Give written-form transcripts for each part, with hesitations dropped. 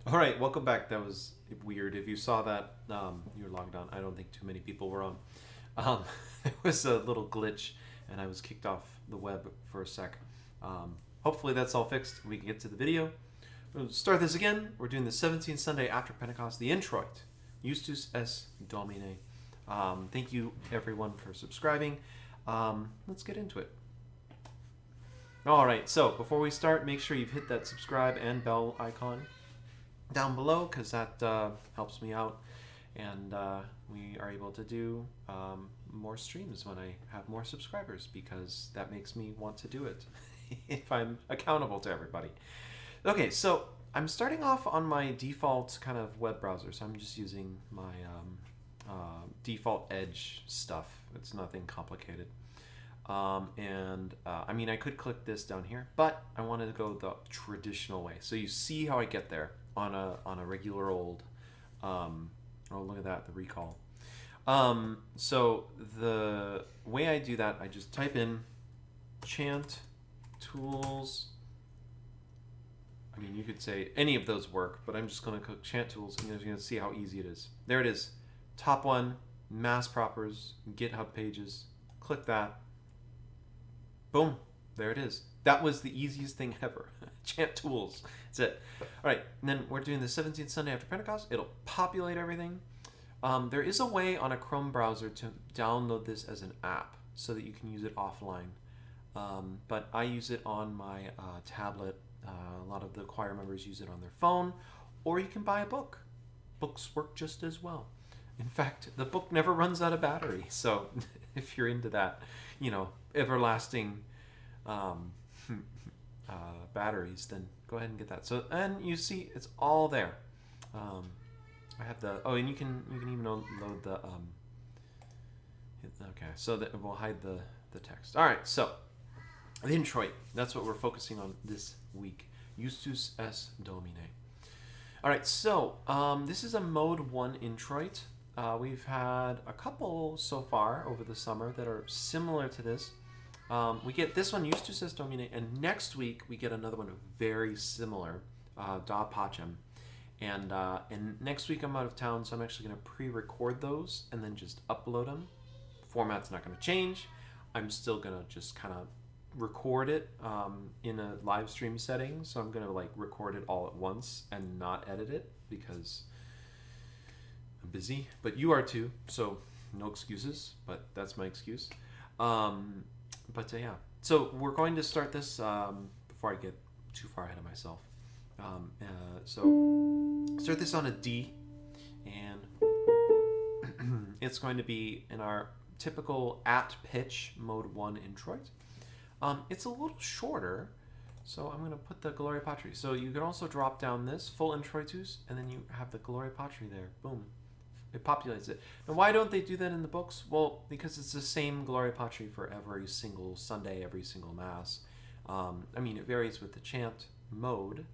All right, welcome back. That was weird. If you saw that, you're logged on. I don't think too many people were on. Um, it was a little glitch, and I was kicked off the web for a sec. Hopefully that's all fixed. We can get to the video. We'll start this again. We're doing the 17th Sunday after Pentecost, the Introit, Justus es Domine. Thank you everyone for subscribing. Let's get into it. All right, so before we start, make sure you've hit that subscribe and bell icon down below, because that helps me out, and we are able to do more streams when I have more subscribers, because that makes me want to do it if I'm accountable to everybody. Okay, so I'm starting off on my default kind of web browser, so I'm just using my default Edge stuff. It's nothing complicated. I mean, I could click this down here, but I wanted to go the traditional way. So you see how I get there on a regular old, oh, look at that, the recall. So the way I do that, I just type in chant tools. I mean, you could say any of those work, but I'm just going to click chant tools, and you're going to see how easy it is. There it is. Top one, mass propers, GitHub pages. Click that. Boom, there it is. That was the easiest thing ever. Chant tools. That's it. All right, and then we're doing the 17th Sunday after Pentecost. It'll populate everything. There is a way on a Chrome browser to download this as an app so that you can use it offline. But I use it on my tablet. A lot of the choir members use it on their phone, or you can buy a book. Books work just as well. In fact, the book never runs out of battery. So if you're into that, you know, everlasting batteries, then go ahead and get that. So, and you see it's all there. I have the, oh, and you can even load the okay, so that we'll hide the text. All right, so the Introit, that's what we're focusing on this week. Justus es Domine. All right, so this is a mode 1 Introit. We've had a couple so far over the summer that are similar to this. We get this one, Justus es Domine, and next week we get another one very similar, Da Pacem. And next week I'm out of town, so I'm actually going to pre-record those and then just upload them. Format's not going to change. I'm still going to just kind of record it in a live stream setting, so I'm going to like record it all at once and not edit it because I'm busy, but you are too, so no excuses, but that's my excuse. Yeah, so we're going to start this before I get too far ahead of myself. So start this on a D, and it's going to be in our typical at pitch mode 1 Introit. It's a little shorter, so I'm going to put the Gloria Patri. So you can also drop down this full Introitus, and then you have the Gloria Patri there. Boom. It populates it. Now, why don't they do that in the books? Well, because it's the same Gloria Patri for every single Sunday, every single Mass. I mean, it varies with the chant mode,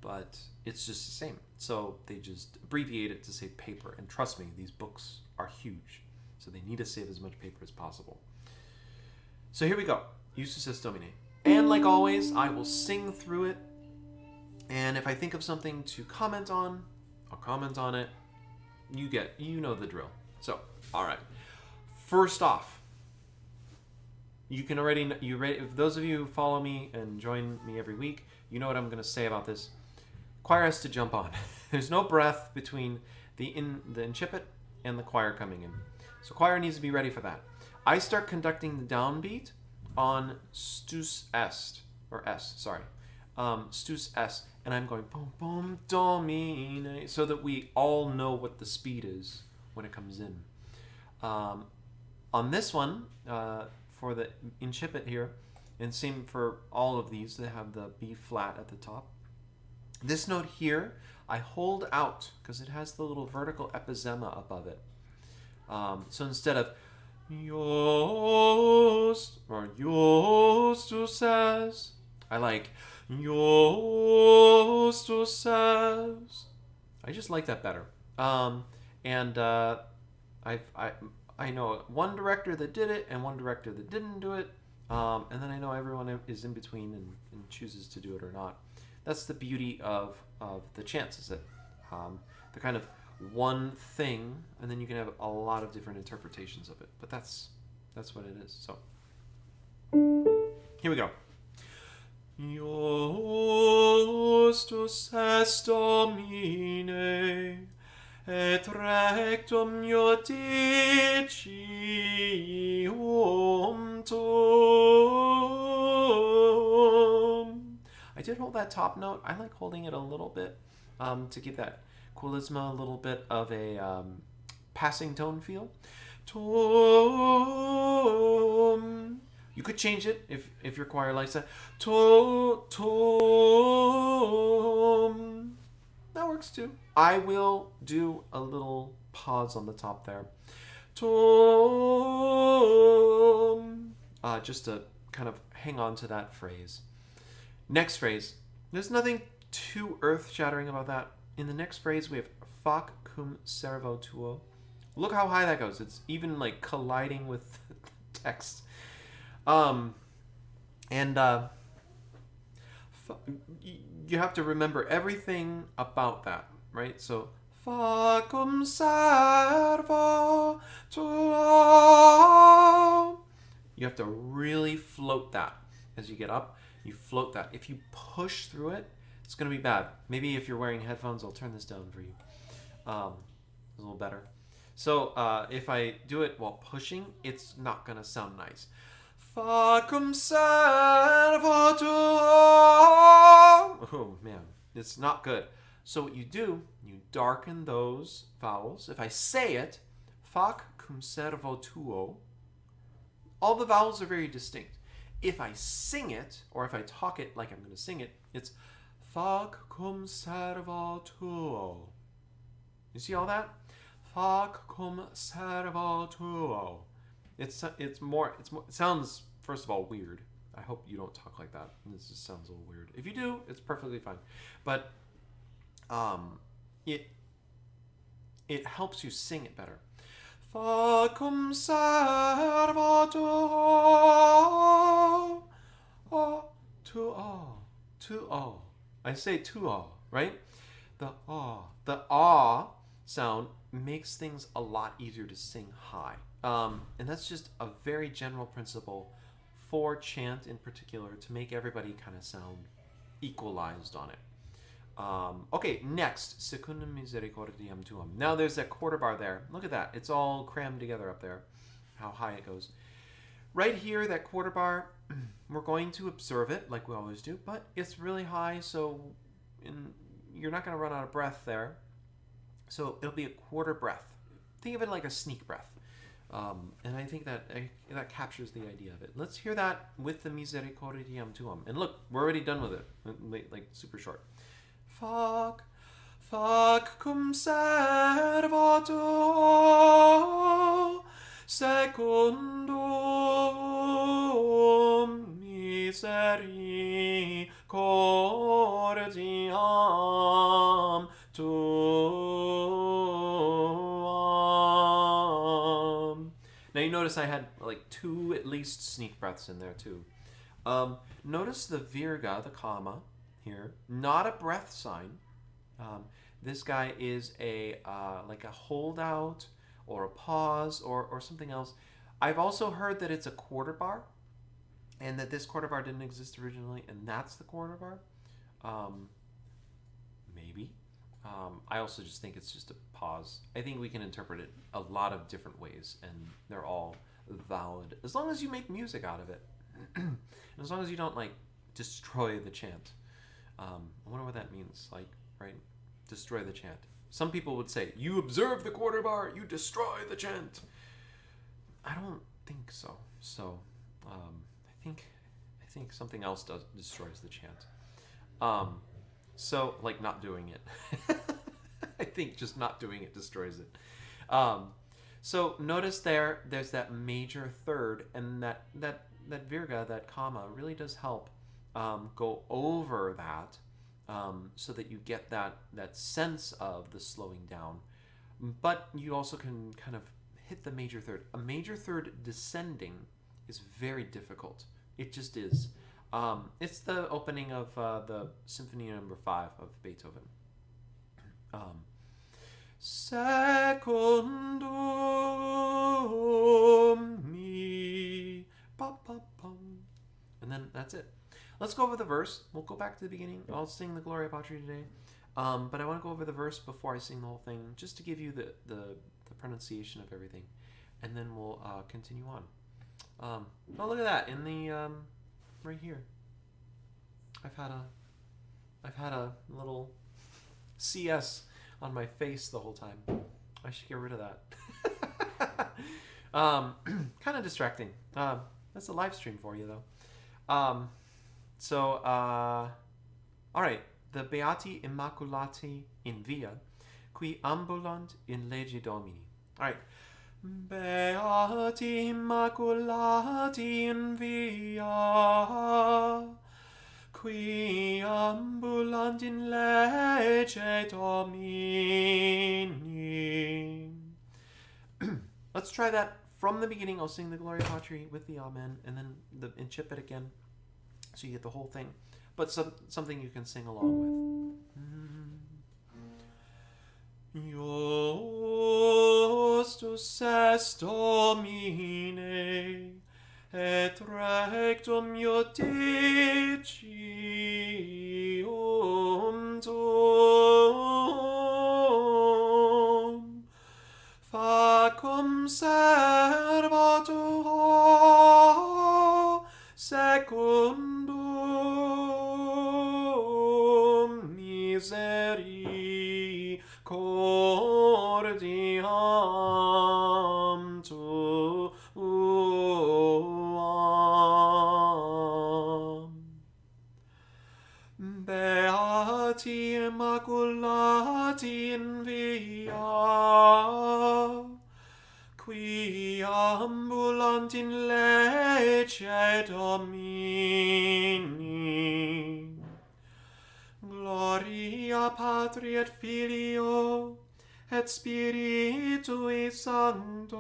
but it's just the same. So they just abbreviate it to save paper. And trust me, these books are huge, so they need to save as much paper as possible. So here we go. Justus es Domine. And like always, I will sing through it. And if I think of something to comment on, I'll comment on it. You know the drill. So, all right. First off, you can already, if those of you who follow me and join me every week, you know what I'm going to say about this. Choir has to jump on. There's no breath between the incipit and the choir coming in. So choir needs to be ready for that. I start conducting the downbeat on stus est, or s, sorry. Stus est, and I'm going boom boom domine, so that we all know what the speed is when it comes in. On this one, for the incipit here, and same for all of these, they have the B flat at the top. This note here, I hold out because it has the little vertical epizema above it. So instead of Jost or Justus es, I like Justus es. I just like that better. I know one director that did it and one director that didn't do it, and then I know everyone is in between and chooses to do it or not. that's the beauty of the chants, is that they're kind of one thing, and then you can have a lot of different interpretations of it. But that's what it is. So here we go. Justus est Domine, et rectum judicium tuum. I did hold that top note. I like holding it a little bit to give that qualisma a little bit of a passing tone feel. Tuum. You could change it if your choir likes that. Tuum. That works too. I will do a little pause on the top there. Tuum. Just to kind of hang on to that phrase. Next phrase. There's nothing too earth-shattering about that. In the next phrase, we have fac cum servo tuo. Look how high that goes. It's even like colliding with text. You have to remember everything about that, right? So, fa cum servo tuo. You have to really float that as you get up. You float that. If you push through it, it's going to be bad. Maybe if you're wearing headphones, I'll turn this down for you. A little better. So if I do it while pushing, it's not going to sound nice. Fa cum servo tuo. Oh, man. It's not good. So what you do, you darken those vowels. If I say it, fac cum servo tuo, all the vowels are very distinct. If I sing it, or if I talk it like I'm going to sing it, it's fac cum servo tuo. You see all that? Fac cum servo tuo. It sounds, first of all, weird. I hope you don't talk like that. This just sounds a little weird. If you do, it's perfectly fine. But it helps you sing it better. Fac cum servo tuo. Tuo. I say tuo, right? The ah sound makes things a lot easier to sing high. And that's just a very general principle for chant in particular, to make everybody kind of sound equalized on it. Okay, next, secundum misericordiam tuum. Now there's that quarter bar there. Look at that. It's all crammed together up there, how high it goes. Right here, that quarter bar, we're going to observe it like we always do, but it's really high, so you're not going to run out of breath there. So it'll be a quarter breath. Think of it like a sneak breath. And I think that captures the idea of it. Let's hear that with the misericordiam tuum. And look, we're already done with it, like super short. Fac cum servo tuo, secundum misericordiam tuum. Now you notice I had like 2 at least sneak breaths in there too. Notice the virga, the comma here, not a breath sign. This guy is like a holdout or a pause or something else. I've also heard that it's a quarter bar, and that this quarter bar didn't exist originally, and that's the quarter bar. Maybe. I also just think it's just a pause. I think we can interpret it a lot of different ways, and they're all valid, as long as you make music out of it. And as long as you don't, like, destroy the chant. I wonder what that means, like, right? Destroy the chant. Some people would say, you observe the quarter bar, you destroy the chant. I don't think so. So, I think something else destroys the chant. So, like, not doing it. I think just not doing it destroys it. So notice there's that major third, and that virga, that comma, really does help go over that, so that you get that sense of the slowing down. But you also can kind of hit the major third. A major third descending is very difficult. It just is. It's the opening of the Symphony Number 5 of Beethoven. Secundum mi, ba, ba, bum. And then that's it. Let's go over the verse. We'll go back to the beginning. I'll sing the Gloria Patri today. But I want to go over the verse before I sing the whole thing, just to give you the pronunciation of everything. And then we'll continue on. Oh, look at that. In the, right here. I've had a little CS on my face the whole time. I should get rid of that. Kind of distracting. That's a live stream for you, though. All right. The Beati Immaculati in via, qui ambulant in lege Domini. All right. Beati Immaculati in via, qui ambulant in lege Domini. Let's try that from the beginning. I'll sing the Gloria Patri with the Amen, and then and chip it again, so you get the whole thing. But something you can sing along with. Justus est Domine, et rectum judicium tuum, facum serva tua secundum misericordiam tuam. Beati Immaculati in via, qui ambulant in lege Domini. Gloria Patri et Filio et Spiritui Sancto,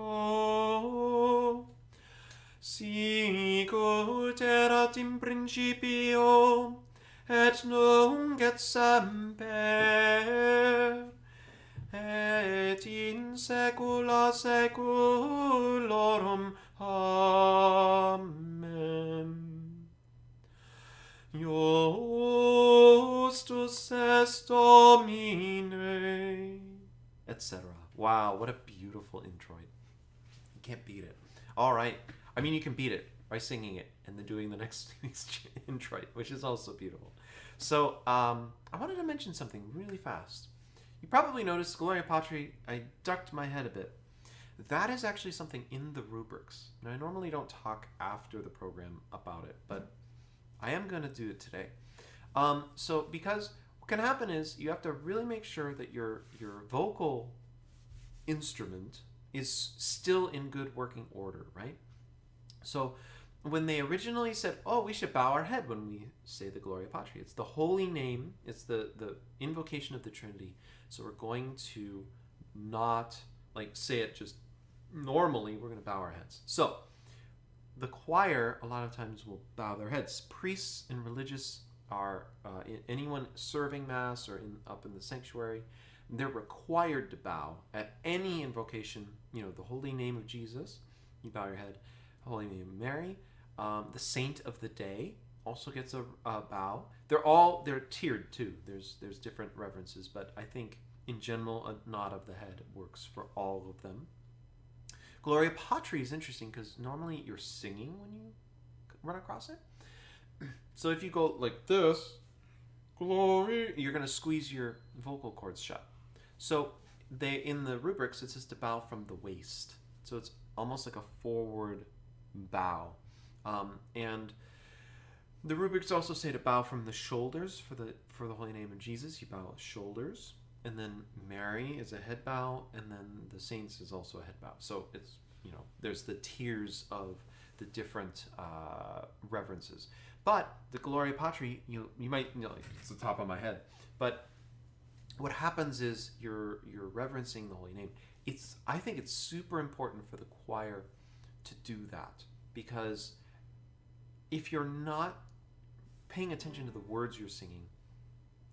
sicut erat in principio et nunc et semper, et in saecula saeculorum. Amen. Justus est Domine, etc. Wow, what a beautiful introit. You can't beat it. All right. I mean, you can beat it by singing it and then doing the next introit, which is also beautiful. So, I wanted to mention something really fast. You probably noticed Gloria Patri, I ducked my head a bit. That is actually something in the rubrics. Now, I normally don't talk after the program about it, but I am going to do it today. So, because what can happen is you have to really make sure that your vocal instrument is still in good working order, right? So, when they originally said, oh, we should bow our head when we say the Gloria Patri. It's the holy name. It's the invocation of the Trinity. So we're going to not say it just normally. We're going to bow our heads. So the choir a lot of times will bow their heads. Priests and religious are anyone serving Mass or up in the sanctuary. They're required to bow at any invocation. The holy name of Jesus. You bow your head. Holy name of Mary. The saint of the day also gets a bow. They're tiered too. There's different reverences, but I think in general a nod of the head works for all of them. Gloria Patri is interesting because normally you're singing when you run across it. So if you go like this, glory, you're going to squeeze your vocal cords shut. So in the rubrics it says to bow from the waist. So it's almost like a forward bow. And the rubrics also say to bow from the shoulders for the holy name of Jesus. You bow with shoulders, and then Mary is a head bow, and then the saints is also a head bow. So it's there's the tiers of the different reverences. But the Gloria Patri, you might it's the top of my head, but what happens is you're reverencing the holy name. I think it's super important for the choir to do that, because if you're not paying attention to the words you're singing,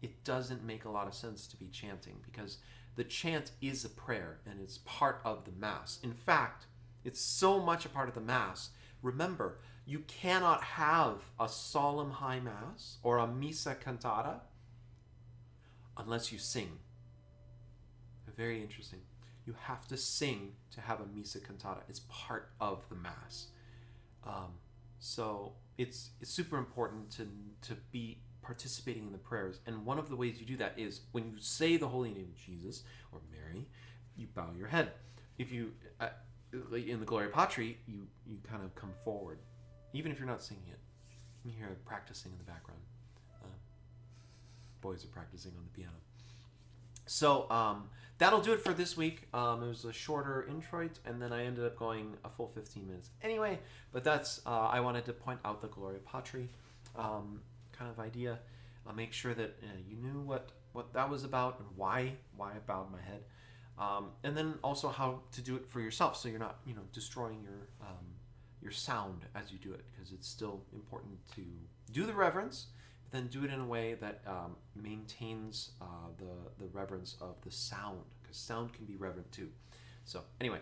it doesn't make a lot of sense to be chanting, because the chant is a prayer and it's part of the Mass. In fact, it's so much a part of the Mass. Remember, you cannot have a solemn high Mass or a missa cantata unless you sing. Very interesting. You have to sing to have a missa cantata. It's part of the Mass. So it's super important to be participating in the prayers. And one of the ways you do that is when you say the holy name of Jesus or Mary, you bow your head. If you, in the Gloria Patri, you kind of come forward. Even if you're not singing it. You hear practicing in the background. Boys are practicing on the piano. So that'll do it for this week. It was a shorter introit, and then I ended up going a full 15 minutes anyway. But that's, I wanted to point out the Gloria Patri kind of idea. I'll make sure that you knew what that was about and why I bowed my head. And then also how to do it for yourself, so you're not destroying your sound as you do it, because it's still important to do the reverence, but then do it in a way that maintains the reverence of the sound, because sound can be reverent too. So anyway,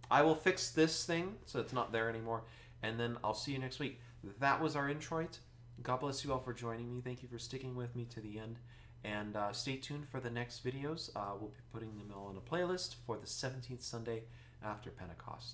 I will fix this thing so it's not there anymore, and then I'll see you next week. That was our introit. God bless you all for joining me. Thank you for sticking with me to the end. And stay tuned for the next videos. We'll be putting them all on a playlist for the 17th Sunday after Pentecost.